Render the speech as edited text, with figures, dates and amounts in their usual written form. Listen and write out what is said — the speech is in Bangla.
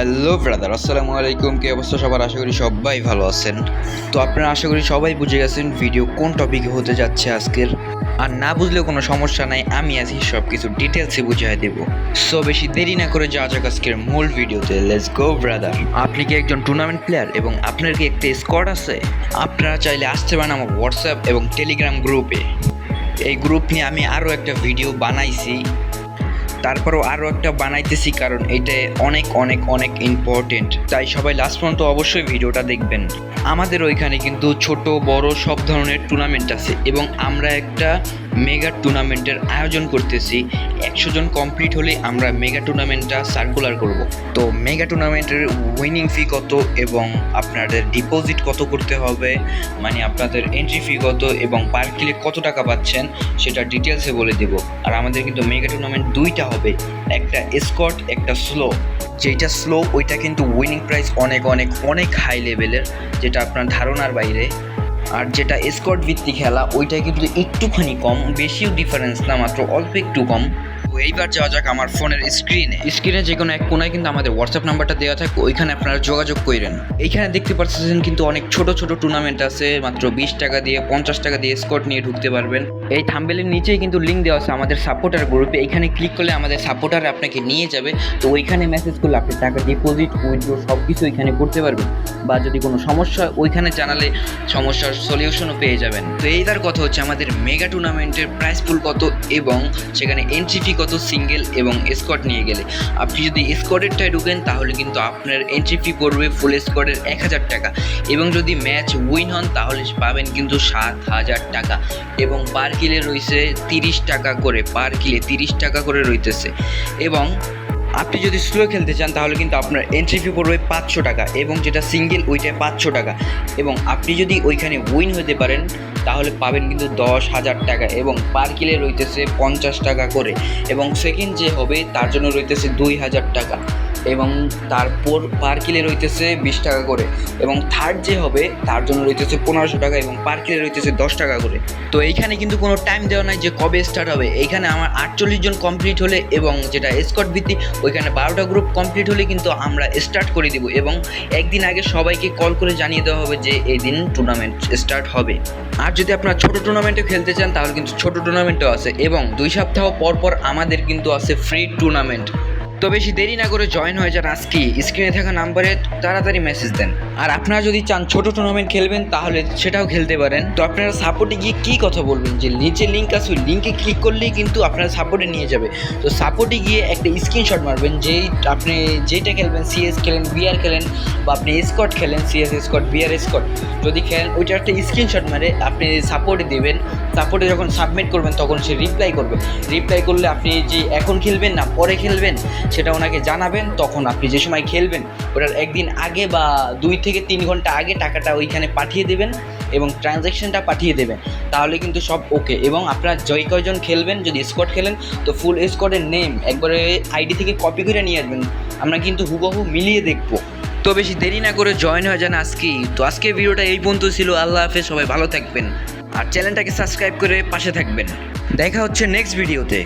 হ্যালো ব্রাদার, আসসালামু আলাইকুম। কি অবস্থা সবার? আশা করি সবাই ভালো আছেন। তো আপনারা আশা করি সবাই বুঝে গেছেন ভিডিও কোন টপিকে হতে যাচ্ছে আজকের। আর না বুঝলেও কোনো সমস্যা নাই, আমি আছি সব কিছু ডিটেলসে বুঝিয়ে দেব। সো বেশি দেরি না করে যাওয়া যাক আজকের মূল ভিডিওতে। Let's go brother. আপনি কি একজন টুর্নামেন্ট প্লেয়ার এবং আপনার কি একটা স্কোয়াড আছে? আপনারা চাইলে আসতে পারেন আমার হোয়াটসঅ্যাপ এবং টেলিগ্রাম গ্রুপে। এই গ্রুপ নিয়ে আমি আরও একটা ভিডিও বানাইছি, তারপরও আরও একটা বানাইতেছি, কারণ এটা অনেক অনেক অনেক ইম্পর্টেন্ট। তাই সবাই লাস্ট পর্যন্ত অবশ্যই ভিডিওটা দেখবেন। আমাদের ওইখানে কিন্তু ছোট বড় সব ধরনের টুর্নামেন্ট আছে এবং আমরা একটা মেগা টুর্নামেন্টের আয়োজন করতেছি। 100 জন কমপ্লিট হলে আমরা মেগা টুর্নামেন্টটা সার্কুলার করব। তো মেগা টুর্নামেন্টের উইনিং ফি কত এবং আপনাদের ডিপোজিট কত করতে হবে, মানে আপনাদের এন্ট্রি ফি কত এবং পার কিলে কত টাকা পাচ্ছেন সেটা ডিটেলসে বলে দেব। আর আমাদের কিন্তু মেগা টুর্নামেন্ট দুইটা হবে, একটা স্কট একটা স্লো। যেটা স্লো ওইটা কিন্তু উইনিং প্রাইস অনেক অনেক অনেক হাই লেভেলের, যেটা আপনার ধারণার বাইরে। আর যেটা স্কট ভিত্তিক খেলা ওইটা কিন্তু একটুখানি কম, বেশিও ডিফারেন্স না, মাত্র অল্প একটু কম। এইবার যাওয়া যাক আমার ফোনের স্ক্রিনে যে কোনো এক কোনায় কিন্তু আমাদের হোয়াটসঅ্যাপ নাম্বারটা দেওয়া থাকে, ওইখানে আপনারা যোগাযোগ করেন। এইখানে দেখতে পাচ্ছেন কিন্তু অনেক ছোট ছোট টুর্নামেন্ট আছে, মাত্র 20 টাকা দিয়ে 50 টাকা দিয়ে স্কট নিয়ে ঢুকতে পারবেন। এই থাম্বনেলের নিচেই কিন্তু লিঙ্ক দেওয়া আছে আমাদের সাপোর্টার গ্রুপে, এইখানে ক্লিক করলে আমাদের সাপোর্টার আপনাকে নিয়ে যাবে। তো ওইখানে মেসেজ করলে আপনি টাকা ডিপোজিট উইথড্র সব কিছু ওইখানে করতে পারবেন, বা যদি কোনো সমস্যা ওইখানে জানালে সমস্যার সলিউশনও পেয়ে যাবেন। তো এইটার কথা হচ্ছে আমাদের মেগা টুর্নামেন্টের প্রাইস পুল কত এবং সেখানে এন্ট্রি ফি কত সিঙ্গেল এবং স্কোয়াড নিয়ে গেলে। আপনি যদি স্কোয়াডেরটায় ঢুকেন তাহলে কিন্তু আপনার এন্ট্রি ফি পড়বে ফুল স্কোয়াডের 1000 টাকা, এবং যদি ম্যাচ উইন হন তাহলে পাবেন কিন্তু 7000 টাকা, এবং পার কিলে রয়েছে 30 টাকা করে, পার কিলে 30 টাকা করে রইতেছে। এবং আপনি যদি স্লো খেলতে চান তাহলে কিন্তু আপনার এন্ট্রি ফি পড়বে 500 টাকা, এবং যেটা সিঙ্গেল ওইটায় 500 টাকা, এবং আপনি যদি ওইখানে উইন হতে পারেন তাহলে পাবেন কিন্তু 10,000 টাকা, এবং পার কিলে রইতেছে 50 টাকা করে, এবং সেকেন্ড যে হবে তার জন্য রইতেছে 2000 টাকা, এবং তারপর পার কিলে রইতেছে 20 টাকা করে, এবং থার্ড যে হবে তার জন্য রইতেছে 1500 টাকা, এবং পার কিলে রইতেছে 10 টাকা করে। তো এইখানে কিন্তু কোনো টাইম দেওয়া নাই যে কবে স্টার্ট হবে। এইখানে আমার 48 জন কমপ্লিট হলে, এবং যেটা স্কট ভিত্তিক ওইখানে 12টা গ্রুপ কমপ্লিট হলে কিন্তু আমরা স্টার্ট করে দিব, এবং একদিন আগে সবাইকে কল করে জানিয়ে দেওয়া হবে যে এই দিন টুর্নামেন্ট স্টার্ট হবে। আর যদি আপনারা ছোটো টুর্নামেন্টে খেলতে চান তাহলে কিন্তু ছোটো টুর্নামেন্টও আছে, এবং 2 সপ্তাহ পর পর আমাদের কিন্তু আছে ফ্রি টুর্নামেন্ট। তো বেশি দেরি না করে জয়েন হয়ে যান আজকে, স্ক্রিনে থাকা নাম্বারে তাড়াতাড়ি মেসেজ দেন। আর আপনারা যদি চান ছোট টুর্নামেন্ট খেলবেন তাহলে সেটাও খেলতে পারেন। তো আপনারা সাপোর্টে গিয়ে কী কথা বলবেন, যে নিচে লিঙ্ক আছে ওই লিঙ্কে ক্লিক করলেই কিন্তু আপনারা সাপোর্টে নিয়ে যাবে। তো সাপোর্টে গিয়ে একটা স্ক্রিনশট মারবেন, যেই আপনি যেটা খেলবেন, সিএস খেলেন, বিআর খেলেন, বা আপনি স্কট খেলেন, সিএস স্কট, বিআর স্কট যদি খেলেন, ওইটা একটা স্ক্রিনশট মারে আপনি সাপোর্টে দেবেন। সাপোর্টে যখন সাবমিট করবেন তখন সে রিপ্লাই করবে। রিপ্লাই করলে আপনি যে এখন খেলবেন না পরে খেলবেন সেটা ওনাকে জানাবেন। তখন আপনি যে সময় খেলবেন ওটার একদিন আগে বা 2 থেকে 3 ঘন্টা আগে টাকাটা ওইখানে পাঠিয়ে দেবেন এবং ট্রানজ্যাকশনটা পাঠিয়ে দেবেন, তাহলে কিন্তু সব ওকে। এবং আপনারা জয় কয়জন খেলবেন, যদি স্কোয়াড খেলেন তো ফুল স্কোয়াডের নেম একবারে আইডি থেকে কপি করে নিয়ে আসবেন, আমরা কিন্তু হুবহু মিলিয়ে দেখবো। তো বেশি দেরি না করে জয়েন হয়ে যান আজকেই। তো আজকের ভিডিওটা এই পর্যন্ত ছিল। আল্লাহ হাফেজ, সবাই ভালো থাকবেন আর চ্যানেলটাকে সাবস্ক্রাইব করে পাশে থাকবেন। দেখা হচ্ছে নেক্সট ভিডিওতে।